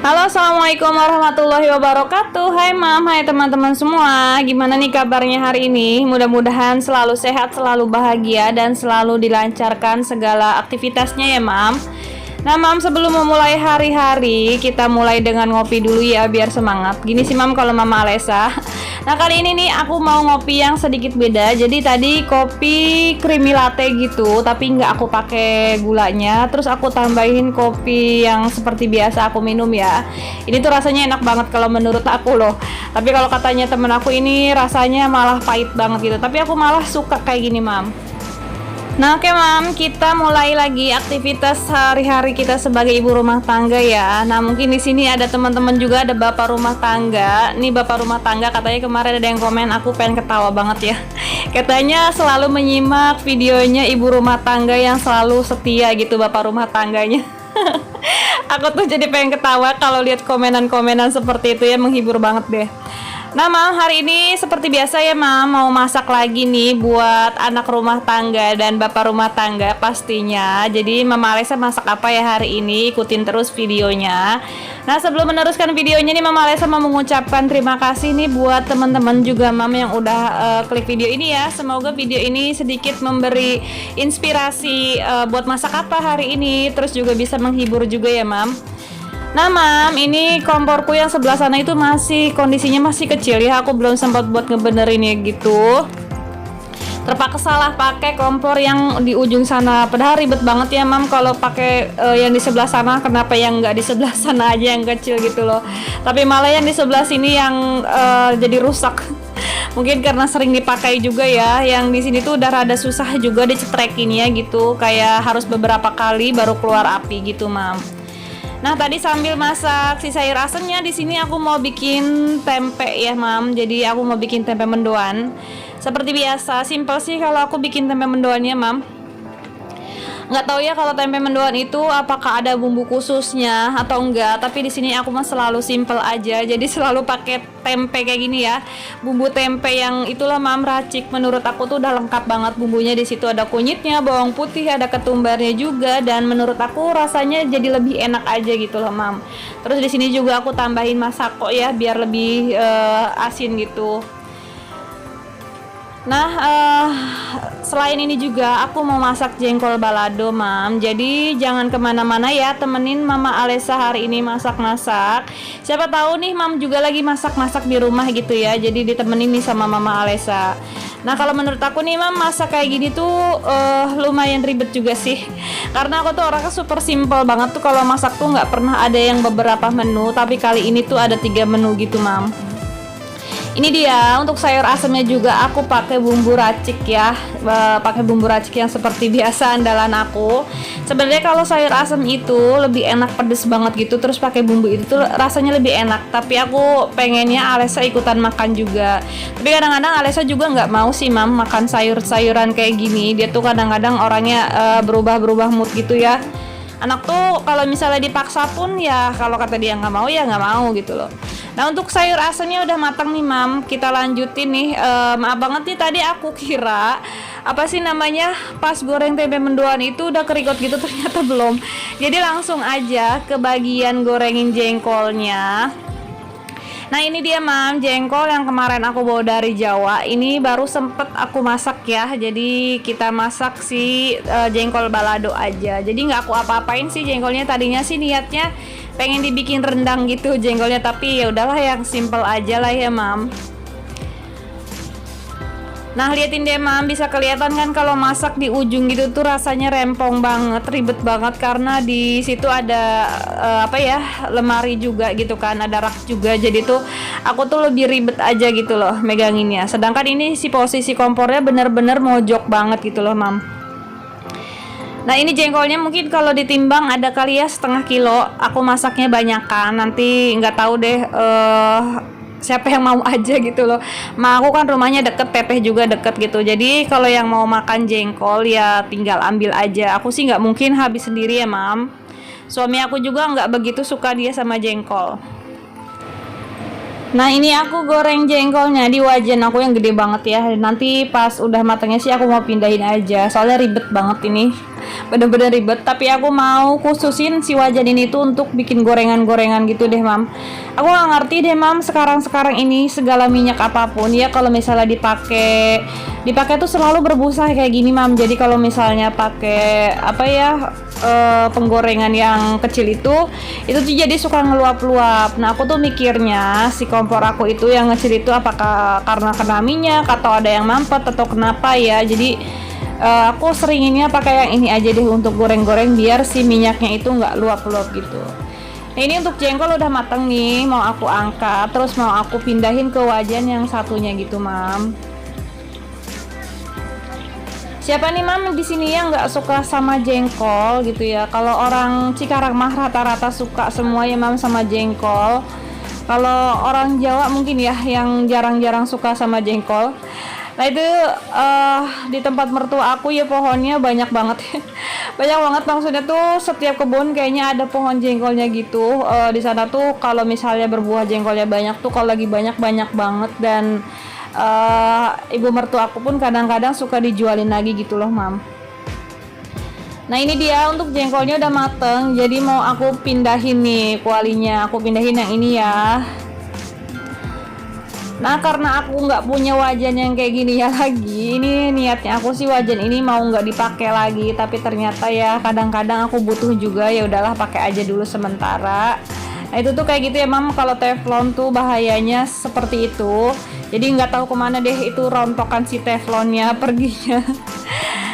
Halo, assalamualaikum warahmatullahi wabarakatuh. Hai mam, hai teman-teman semua. Gimana nih kabarnya hari ini? Mudah-mudahan selalu sehat, selalu bahagia, dan selalu dilancarkan segala aktivitasnya ya mam. Nah mam, sebelum memulai hari-hari, kita mulai dengan ngopi dulu ya biar semangat. Gini sih mam kalau Mama Alesa. Nah kali ini nih aku mau ngopi yang sedikit beda. Jadi tadi kopi creamy latte gitu, tapi nggak aku pakai gulanya. Terus aku tambahin kopi yang seperti biasa aku minum ya. Ini tuh rasanya enak banget kalau menurut aku loh. Tapi kalau katanya temen aku ini rasanya malah pahit banget gitu. Tapi aku malah suka kayak gini mam. Nah oke mam, kita mulai lagi aktivitas hari-hari kita sebagai ibu rumah tangga ya. Nah mungkin di sini ada teman-teman juga, ada bapak rumah tangga. Nih bapak rumah tangga katanya kemarin ada yang komen, aku pengen ketawa banget ya. Katanya selalu menyimak videonya ibu rumah tangga yang selalu setia gitu bapak rumah tangganya. Aku tuh jadi pengen ketawa kalau lihat komenan-komenan seperti itu ya, menghibur banget deh. Nah mam, hari ini seperti biasa ya mam, mau masak lagi nih buat anak rumah tangga dan bapak rumah tangga pastinya. Jadi Mama Alesa masak apa ya hari ini, ikutin terus videonya. Nah sebelum meneruskan videonya nih, Mama Alesa mau mengucapkan terima kasih nih buat teman-teman juga mam yang udah klik video ini ya. Semoga video ini sedikit memberi inspirasi buat masak apa hari ini, terus juga bisa menghibur juga ya mam. Nah mam, ini komporku yang sebelah sana itu masih kondisinya masih kecil ya, aku belum sempat buat ngebenerinnya gitu. Terpaksa lah pakai kompor yang di ujung sana. Padahal ribet banget ya mam kalau pakai yang di sebelah sana. Kenapa yang nggak di sebelah sana aja yang kecil gitu loh. Tapi malah yang di sebelah sini yang jadi rusak. Mungkin karena sering dipakai juga ya. Yang di sini tuh udah rada susah juga dicetrekinnya gitu. Kayak harus beberapa kali baru keluar api gitu mam. Nah tadi sambil masak si sayur asemnya, di sini aku mau bikin tempe ya mam. Jadi aku mau bikin tempe mendoan. Seperti biasa, simple sih kalau aku bikin tempe mendoannya mam. Nggak tahu ya kalau tempe mendoan itu apakah ada bumbu khususnya atau enggak, tapi di sini aku mah selalu simple aja. Jadi selalu pakai tempe kayak gini ya. Bumbu tempe yang itulah mam, racik. Menurut aku tuh udah lengkap banget bumbunya. Di situ ada kunyitnya, bawang putih, ada ketumbarnya juga, dan menurut aku rasanya jadi lebih enak aja gitu loh mam. Terus di sini juga aku tambahin masako ya biar lebih asin gitu. Nah, selain ini juga aku mau masak jengkol balado mam. Jadi jangan kemana-mana ya, temenin Mama Alesa hari ini masak-masak. Siapa tahu nih mam juga lagi masak-masak di rumah gitu ya. Jadi ditemenin nih sama Mama Alesa. Nah kalau menurut aku nih mam, masak kayak gini tuh lumayan ribet juga sih. Karena aku tuh orangnya super simple banget tuh, kalau masak tuh nggak pernah ada yang beberapa menu. Tapi kali ini tuh ada 3 menu gitu mam. Ini dia, untuk sayur asemnya juga aku pakai bumbu racik ya, pakai bumbu racik yang seperti biasa andalan aku. Sebenarnya kalau sayur asem itu lebih enak pedes banget gitu, terus pakai bumbu itu tuh rasanya lebih enak. Tapi aku pengennya Alesa ikutan makan juga. Tapi kadang-kadang Alesa juga nggak mau sih mam makan sayur-sayuran kayak gini. Dia tuh kadang-kadang orangnya berubah-berubah mood gitu ya. Anak tuh kalau misalnya dipaksa pun ya, kalau kata dia nggak mau ya nggak mau gitu loh. Nah untuk sayur asemnya udah matang nih mam, kita lanjutin nih. Maaf banget nih tadi aku kira apa sih namanya, pas goreng tempe mendoan itu udah kerikot gitu, ternyata belum. Jadi langsung aja ke bagian gorengin jengkolnya. Nah ini dia mam, jengkol yang kemarin aku bawa dari Jawa. Ini baru sempet aku masak ya. Jadi kita masak si jengkol balado aja. Jadi nggak aku apa-apain sih jengkolnya. Tadinya sih niatnya pengen dibikin rendang gitu jengkolnya, tapi ya udahlah yang simple aja lah ya mam. Nah liatin deh mam, bisa kelihatan kan kalau masak di ujung gitu tuh rasanya rempong banget, ribet banget, karena di situ ada apa ya, lemari juga gitu kan, ada rak juga. Jadi tuh aku tuh lebih ribet aja gitu loh meganginnya. Sedangkan ini si posisi kompornya bener-bener mojok banget gitu loh mam. Nah ini jengkolnya mungkin kalau ditimbang ada kali ya setengah kilo. Aku masaknya banyakan, nanti nggak tahu deh siapa yang mau aja gitu loh. Ma aku kan rumahnya deket, teteh juga deket gitu. Jadi kalau yang mau makan jengkol ya tinggal ambil aja. Aku sih nggak mungkin habis sendiri ya mam. Suami aku juga nggak begitu suka dia sama jengkol. Nah ini aku goreng jengkolnya di wajan aku yang gede banget ya. Nanti pas udah matangnya sih aku mau pindahin aja, soalnya ribet banget ini. bener-bener ribet. Tapi aku mau khususin si wajan ini tuh untuk bikin gorengan-gorengan gitu deh mam. Aku nggak ngerti deh mam, sekarang ini segala minyak apapun ya kalau misalnya dipakai tuh selalu berbusa kayak gini mam. Jadi kalau misalnya pakai apa ya, penggorengan yang kecil itu tuh jadi suka ngeluap-luap. Nah aku tuh mikirnya si kompor aku itu yang kecil itu apakah karena kena minyak atau ada yang mampet atau kenapa ya. Jadi aku seringinnya pakai yang ini aja deh untuk goreng-goreng biar si minyaknya itu nggak luap-luap gitu. Nah ini untuk jengkol udah mateng nih, mau aku angkat terus mau aku pindahin ke wajan yang satunya gitu mam. Siapa nih mam di sini yang nggak suka sama jengkol gitu ya? Kalau orang Cikarang mah rata-rata suka semua ya mam sama jengkol. Kalau orang Jawa mungkin ya yang jarang-jarang suka sama jengkol. Nah itu di tempat mertua aku ya pohonnya banyak banget. Banyak banget, maksudnya tuh setiap kebun kayaknya ada pohon jengkolnya gitu. Di sana tuh kalau misalnya berbuah jengkolnya banyak tuh, kalau lagi banyak banget. Dan ibu mertua aku pun kadang-kadang suka dijualin lagi gitu loh mam. Nah ini dia untuk jengkolnya udah mateng, jadi mau aku pindahin nih kualinya, aku pindahin yang ini ya. Nah karena aku nggak punya wajan yang kayak gini ya lagi, ini niatnya aku sih wajan ini mau nggak dipakai lagi, tapi ternyata ya kadang-kadang aku butuh juga, ya udahlah pakai aja dulu sementara. Nah itu tuh kayak gitu ya mam, kalau teflon tuh bahayanya seperti itu. Jadi nggak tahu kemana deh itu rontokan si teflonnya perginya.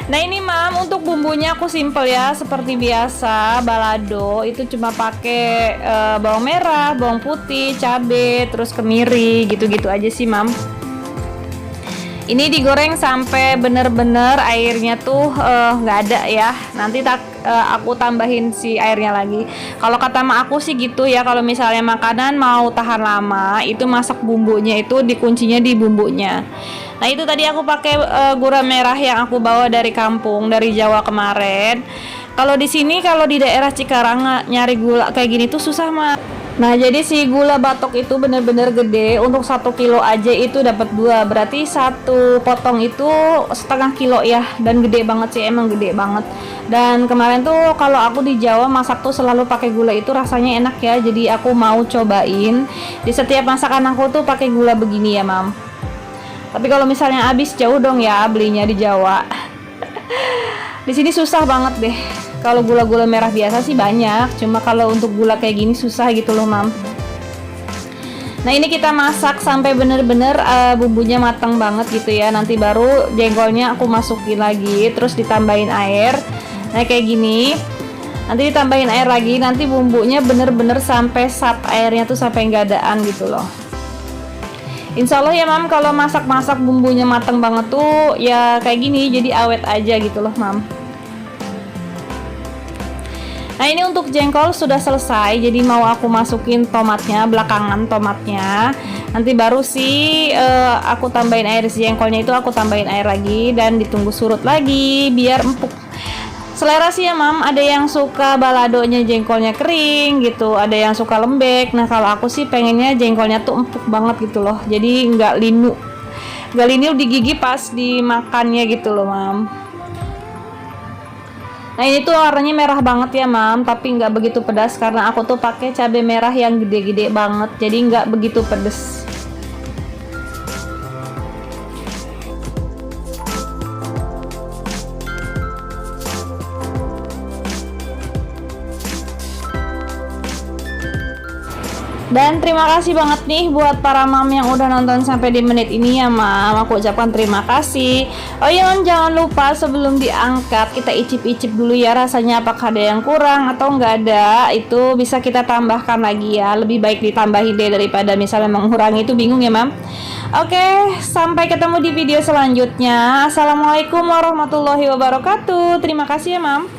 Nah ini mam untuk bumbunya aku simple ya seperti biasa, balado itu cuma pakai bawang merah, bawang putih, cabai, terus kemiri gitu-gitu aja sih mam. Ini digoreng sampai bener-bener airnya tuh nggak ada ya. Nanti aku tambahin si airnya lagi. Kalau kata mak aku sih gitu ya, kalau misalnya makanan mau tahan lama itu masak bumbunya itu dikuncinya di bumbunya. Nah itu tadi aku pakai gula merah yang aku bawa dari kampung, dari Jawa kemarin. Kalau di sini, kalau di daerah Cikarang nyari gula kayak gini tuh susah mah. Nah jadi si gula batok itu bener-bener gede, untuk 1 kilo aja itu dapat 2, berarti satu potong itu setengah kilo ya, dan gede banget sih, emang gede banget. Dan kemarin tuh kalau aku di Jawa masak tuh selalu pakai gula itu rasanya enak ya, jadi aku mau cobain di setiap masakan aku tuh pakai gula begini ya mam. Tapi kalau misalnya habis jauh dong ya belinya di Jawa. Di sini susah banget deh. Kalau gula-gula merah biasa sih banyak, cuma kalau untuk gula kayak gini susah gitu loh mam. Nah ini kita masak sampai bener-bener bumbunya matang banget gitu ya. Nanti baru jengkolnya aku masukin lagi, terus ditambahin air. Nah kayak gini. Nanti ditambahin air lagi, nanti bumbunya bener-bener sampai airnya tuh sampai nggak adaan gitu loh. Insya Allah ya mam, kalau masak-masak bumbunya mateng banget tuh ya kayak gini, jadi awet aja gitu loh mam. Nah ini untuk jengkol sudah selesai, jadi mau aku masukin tomatnya, belakangan tomatnya. Nanti baru sih aku tambahin air, si jengkolnya itu aku tambahin air lagi dan ditunggu surut lagi biar empuk. Selera sih ya mam, ada yang suka baladonya jengkolnya kering gitu, ada yang suka lembek. Nah kalau aku sih pengennya jengkolnya tuh empuk banget gitu loh, jadi nggak linu di gigi pas dimakannya gitu loh mam. Nah ini tuh warnanya merah banget ya mam, tapi nggak begitu pedas karena aku tuh pakai cabai merah yang gede-gede banget, jadi nggak begitu pedas. Dan terima kasih banget nih buat para mam yang udah nonton sampai di menit ini ya mam, aku ucapkan terima kasih. Oh iya mam, jangan lupa sebelum diangkat kita icip-icip dulu ya rasanya apakah ada yang kurang atau nggak ada, itu bisa kita tambahkan lagi ya, lebih baik ditambahin deh daripada misalnya mengurangi, itu bingung ya mam. Oke, sampai ketemu di video selanjutnya. Assalamualaikum warahmatullahi wabarakatuh. Terima kasih ya mam.